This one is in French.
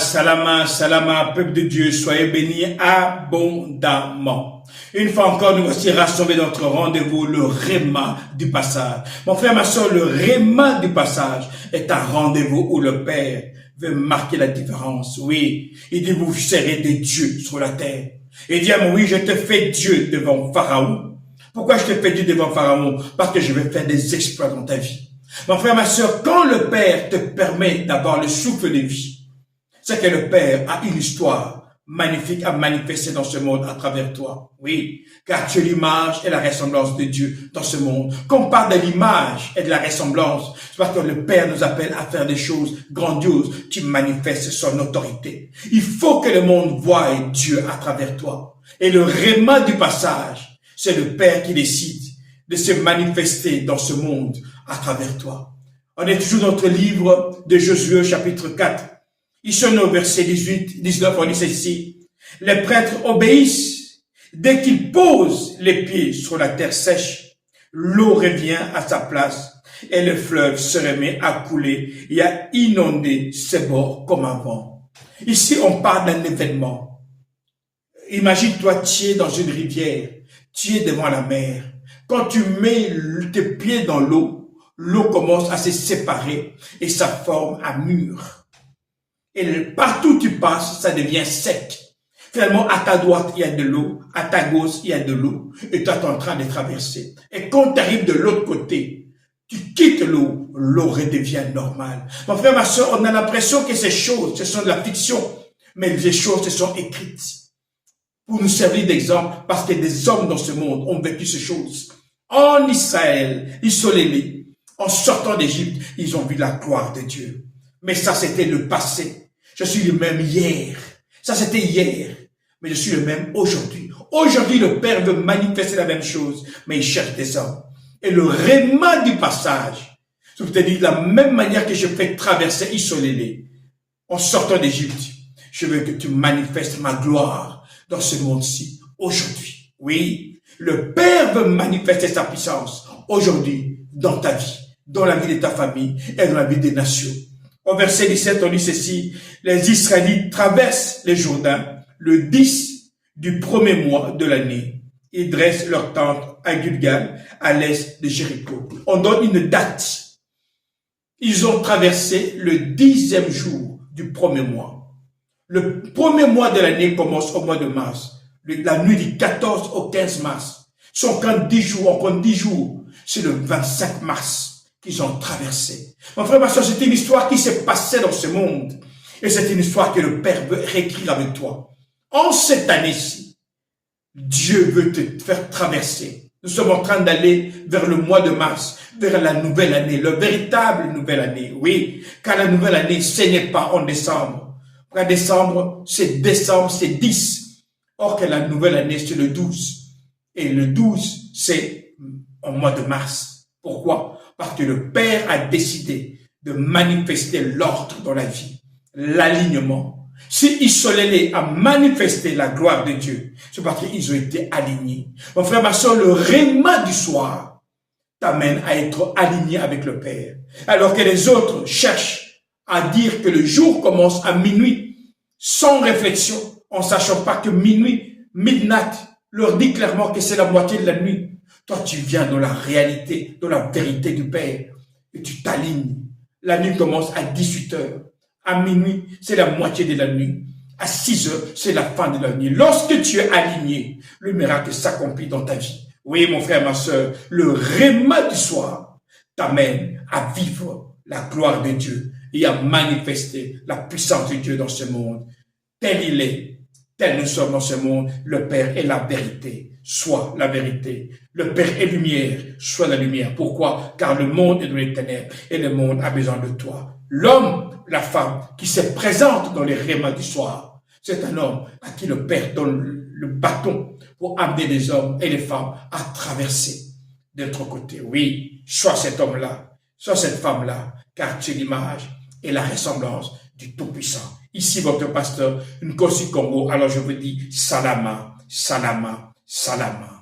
salama, salama, peuple de Dieu, soyez bénis abondamment. Une fois encore, nous voici rassemblés dans notre rendez-vous, le Réma du passage. Mon frère, ma soeur, le Réma du passage est un rendez-vous où le Père veut marquer la différence. Oui, il dit, vous serez des dieux sur la terre. Il dit, oui, je te fais Dieu devant Pharaon. Pourquoi je te fais Dieu devant Pharaon? Parce que je vais faire des exploits dans ta vie. Mon frère, ma soeur, quand le Père te permet d'avoir le souffle de vie, c'est que le Père a une histoire magnifique à manifester dans ce monde à travers toi. Oui, car tu es l'image et la ressemblance de Dieu dans ce monde. Quand on parle de l'image et de la ressemblance, c'est parce que le Père nous appelle à faire des choses grandioses qui manifestent son autorité. Il faut que le monde voie Dieu à travers toi. Et le Réma du passage, c'est le Père qui décide de se manifester dans ce monde à travers toi. On est toujours dans notre livre de Josué, chapitre 4. Ici, on est au verset 18, 19, on dit ceci. Les prêtres obéissent. Dès qu'ils posent les pieds sur la terre sèche, l'eau revient à sa place et le fleuve se remet à couler et à inonder ses bords comme avant. Ici, on parle d'un événement. Imagine-toi, tu es dans une rivière, tu es devant la mer. Quand tu mets tes pieds dans l'eau, l'eau commence à se séparer et ça forme un mur. Et partout où tu passes, ça devient sec. Finalement, à ta droite, il y a de l'eau. À ta gauche, il y a de l'eau. Et toi, tu es en train de traverser. Et quand tu arrives de l'autre côté, tu quittes l'eau, l'eau redevient normale. Mon frère, ma soeur, on a l'impression que ces choses, ce sont de la fiction. Mais les choses se sont écrites pour nous servir d'exemple, parce que des hommes dans ce monde ont vécu ces choses. En Israël, isolés, en sortant d'Égypte, ils ont vu la gloire de Dieu. Mais ça, c'était le passé. Je suis le même hier. Ça, c'était hier. Mais je suis le même aujourd'hui. Aujourd'hui, le Père veut manifester la même chose, mais il cherche des hommes. Et le Réma du passage, je te dis, de la même manière que je fais traverser isolé en sortant d'Égypte, je veux que tu manifestes ma gloire dans ce monde-ci, aujourd'hui. Oui, le Père veut manifester sa puissance aujourd'hui dans ta vie, dans la vie de ta famille et dans la vie des nations. Au verset 17, on dit ceci, les Israélites traversent le Jourdain le 10 du premier mois de l'année. Ils dressent leur tente à Gilgal, à l'est de Jéricho. On donne une date. Ils ont traversé le 10e jour du premier mois. Le premier mois de l'année commence au mois de mars. La nuit du 14 au 15 mars. Si on compte 10 jours, on compte 10 jours. C'est le 25 mars qu'ils ont traversé. Mon frère, ma soeur, c'est une histoire qui s'est passée dans ce monde. Et c'est une histoire que le Père veut réécrire avec toi. En cette année-ci, Dieu veut te faire traverser. Nous sommes en train d'aller vers le mois de mars, vers la nouvelle année, la véritable nouvelle année. Oui, car la nouvelle année, ce n'est pas en décembre. En décembre, c'est 10. Or que la nouvelle année, c'est le 12. Et le 12, c'est au mois de mars. Pourquoi? Parce que le Père a décidé de manifester l'ordre dans la vie, l'alignement. Si Israël a manifesté la gloire de Dieu, c'est parce qu'ils ont été alignés. Mon frère, ma soeur, le Réma du soir t'amène à être aligné avec le Père. Alors que les autres cherchent à dire que le jour commence à minuit, sans réflexion, en sachant pas que minuit, midnight, leur dit clairement que c'est la moitié de la nuit. Toi, tu viens dans la réalité, dans la vérité du Père, et tu t'alignes. La nuit commence à 18 heures. À minuit, c'est la moitié de la nuit. À 6 heures, c'est la fin de la nuit. Lorsque tu es aligné, le miracle s'accomplit dans ta vie. Oui, mon frère, ma soeur, le Réma du soir t'amène à vivre la gloire de Dieu et à manifester la puissance de Dieu dans ce monde. Tel il est, tel nous sommes dans ce monde, le Père est la vérité. Sois la vérité. Le Père est lumière, sois la lumière. Pourquoi? Car le monde est dans les ténèbres et le monde a besoin de toi. L'homme, la femme qui se présente dans les rémas du soir, c'est un homme à qui le Père donne le bâton pour amener les hommes et les femmes à traverser de l'autre côté. Oui, sois cet homme-là, sois cette femme-là, car tu es l'image et la ressemblance du Tout-Puissant. Ici, votre pasteur, Nkosi Congo. Alors je vous dis, salama, salama, salama.